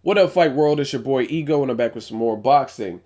What up, Fight World? It's your boy Ego, and I'm back with some more boxing.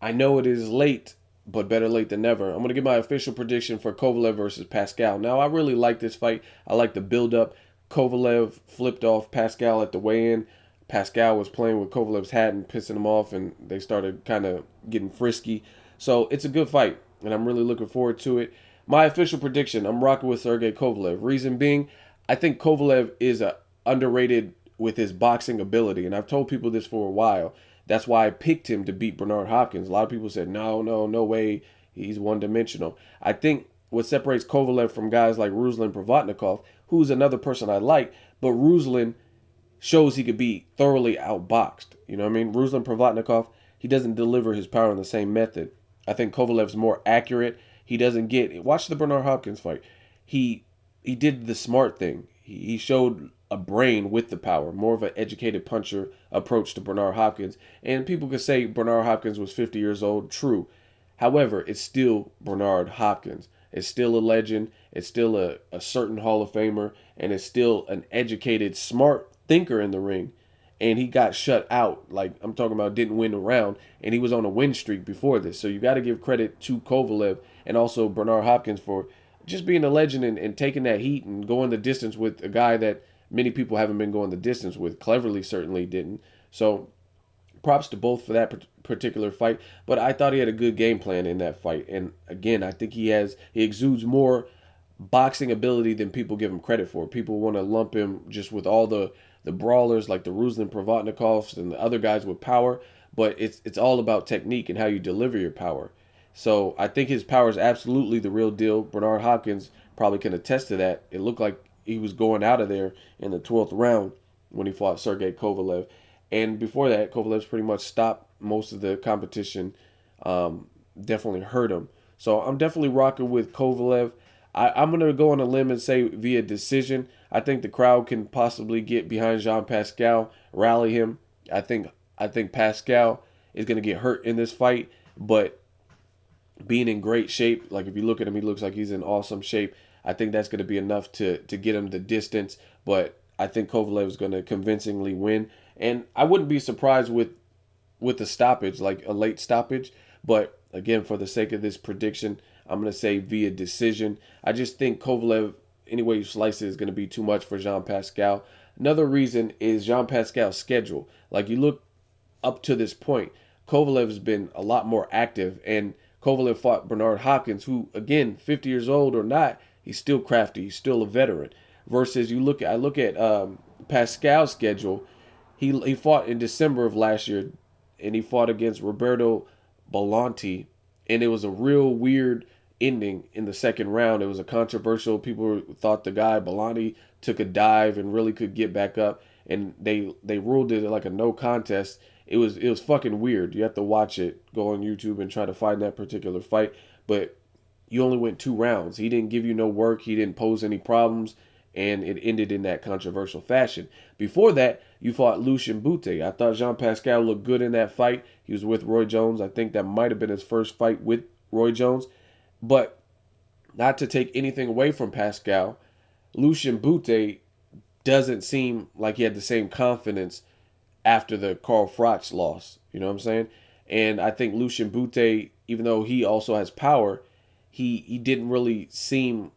I know it is late, but better late than never. I'm going to give my official prediction for Kovalev versus Pascal. Now, I really like this fight. I like the build-up. Kovalev flipped off Pascal at the weigh-in. Pascal was playing with Kovalev's hat and pissing him off, and they started kind of getting frisky. So it's a good fight, and I'm really looking forward to it. My official prediction, I'm rocking with Sergey Kovalev. Reason being, I think Kovalev is underrated with his boxing ability, and I've told people this for a while. That's why I picked him to beat Bernard Hopkins. A lot of people said, no way, he's one-dimensional. I think what separates Kovalev from guys like Ruslan Provodnikov, who's another person I like, but Ruslan shows he could be thoroughly outboxed. You know what I mean? Ruslan Provodnikov, he doesn't deliver his power in the same method. I think Kovalev's more accurate. He doesn't get. Watch the Bernard Hopkins fight. He he did the smart thing. He showed a brain with the power, more of an educated puncher approach to Bernard Hopkins. And people could say Bernard Hopkins was 50 years old. True. However, it's still Bernard Hopkins. It's still a legend. It's still a certain Hall of Famer. And it's still an educated, smart thinker in the ring. And he got shut out. Like, I'm talking about didn't win a round. And he was on a win streak before this. So you got to give credit to Kovalev and also Bernard Hopkins for just being a legend and taking that heat and going the distance with a guy that many people haven't been going the distance with. Cleverly certainly didn't. So props to both for that particular fight. But I thought he had a good game plan in that fight. And again, I think he exudes more boxing ability than people give him credit for. People want to lump him just with all the brawlers like the Ruslan Provodnikovs and the other guys with power. But it's all about technique and how you deliver your power. So I think his power is absolutely the real deal. Bernard Hopkins probably can attest to that. It looked like he was going out of there in the 12th round when he fought Sergey Kovalev. And before that, Kovalev's pretty much stopped most of the competition. Definitely hurt him. So I'm definitely rocking with Kovalev. I'm going to go on a limb and say via decision. I think the crowd can possibly get behind Jean Pascal, rally him. I think Pascal is going to get hurt in this fight, but being in great shape, like if you look at him, he looks like he's in awesome shape. I think that's going to be enough to get him the distance, but I think Kovalev is going to convincingly win. And I wouldn't be surprised with the stoppage, like a late stoppage. But again, for the sake of this prediction, I'm going to say via decision. I just think Kovalev, any way you slice it, is going to be too much for Jean Pascal. Another reason is Jean Pascal's schedule. Like you look up to this point, Kovalev has been a lot more active, and Kovalev fought Bernard Hopkins, who again, 50 years old or not, he's still crafty. He's still a veteran. Versus I look at Pascal's schedule. He fought in December of last year, and he fought against Roberto Bolonti, and it was a real weird ending in the second round. It was a controversial. People thought the guy Bolonti took a dive and really could get back up, and they ruled it like a no contest. It was fucking weird. You have to watch it, go on YouTube and try to find that particular fight. But you only went 2 rounds. He didn't give you no work. He didn't pose any problems, and it ended in that controversial fashion. Before that, you fought Lucien Bute. I thought Jean Pascal looked good in that fight. He was with Roy Jones. I think that might have been his first fight with Roy Jones. But not to take anything away from Pascal, Lucien Bute doesn't seem like he had the same confidence after the Carl Froch loss. You know what I'm saying? And I think Lucien Bute, even though he also has power, he didn't really seem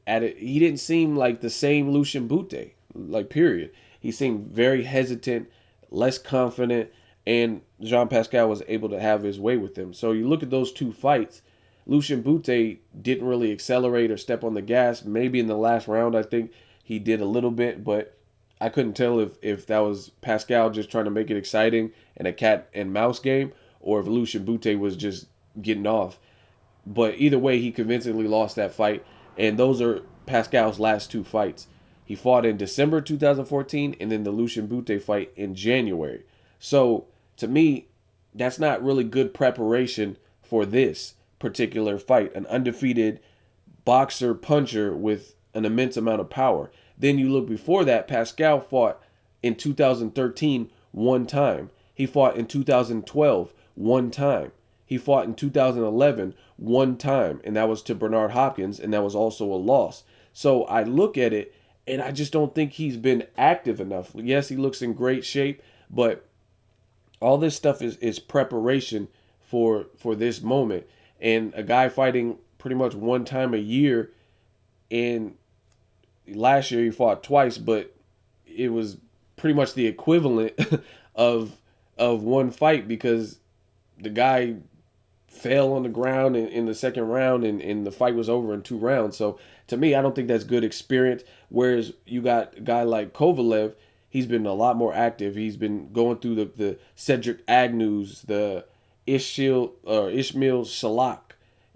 at it. He didn't seem like the same Lucien Bute, like period. He seemed very hesitant, less confident, and Jean Pascal was able to have his way with him. So you look at those two fights, Lucien Bute didn't really accelerate or step on the gas. Maybe in the last round, I think he did a little bit, but I couldn't tell if that was Pascal just trying to make it exciting and a cat and mouse game, or if Lucien Bute was just getting off. But either way, he convincingly lost that fight, and those are Pascal's last 2 fights. He fought in December 2014 and then the Lucien Bute fight in January. So to me, that's not really good preparation for this particular fight. An undefeated boxer puncher with an immense amount of power. Then you look before that, Pascal fought in 2013 1 time. He fought in 2012 1 time. He fought in 2011 1 time, and that was to Bernard Hopkins, and that was also a loss. So I look at it, and I just don't think he's been active enough. Yes, he looks in great shape, but All this stuff is preparation for this moment. And a guy fighting pretty much one time a year, and last year he fought twice, but it was pretty much the equivalent of one fight, because the guy fell on the ground in the second round, and the fight was over in 2 rounds. So to me, I don't think that's good experience. Whereas you got a guy like Kovalev, he's been a lot more active. He's been going through the Cedric Agnew's, the Ishmael Shalak,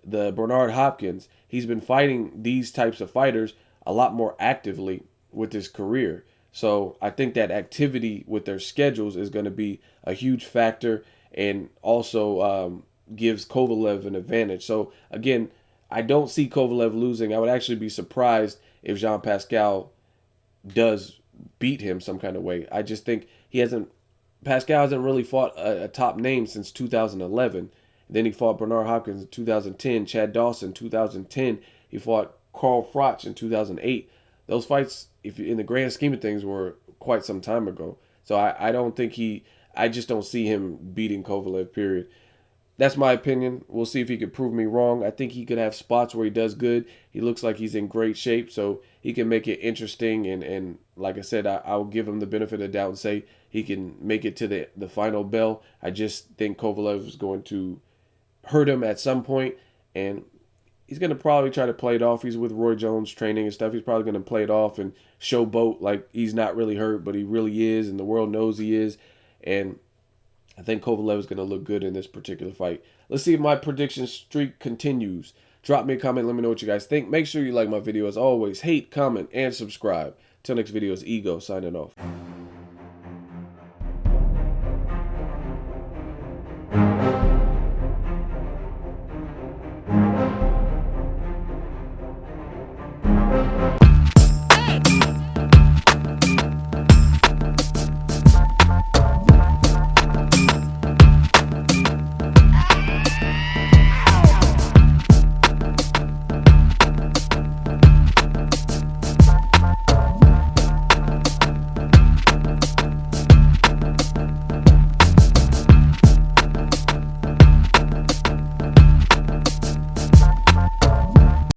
the Bernard Hopkins. He's been fighting these types of fighters a lot more actively with his career. So I think that activity with their schedules is going to be a huge factor, and also gives Kovalev an advantage. So again, I don't see Kovalev losing. I would actually be surprised if Jean Pascal does beat him some kind of way. I just think Pascal hasn't really fought a top name since 2011. Then he fought Bernard Hopkins in 2010, Chad Dawson 2010. He fought Carl Froch in 2008. Those fights, if in the grand scheme of things, were quite some time ago. So I don't think I just don't see him beating Kovalev, period. That's my opinion. We'll see if he could prove me wrong. I think he could have spots where he does good. He looks like he's in great shape, so he can make it interesting. And like I said, I'll give him the benefit of the doubt and say he can make it to the final bell. I just think Kovalev is going to hurt him at some point, and he's going to probably try to play it off. He's with Roy Jones training and stuff. He's probably going to play it off and showboat like he's not really hurt, but he really is, and the world knows he is. And I think Kovalev is going to look good in this particular fight. Let's see if my prediction streak continues. Drop me a comment. Let me know what you guys think. Make sure you like my video. As always, hate, comment, and subscribe. Till next video, is Ego signing off.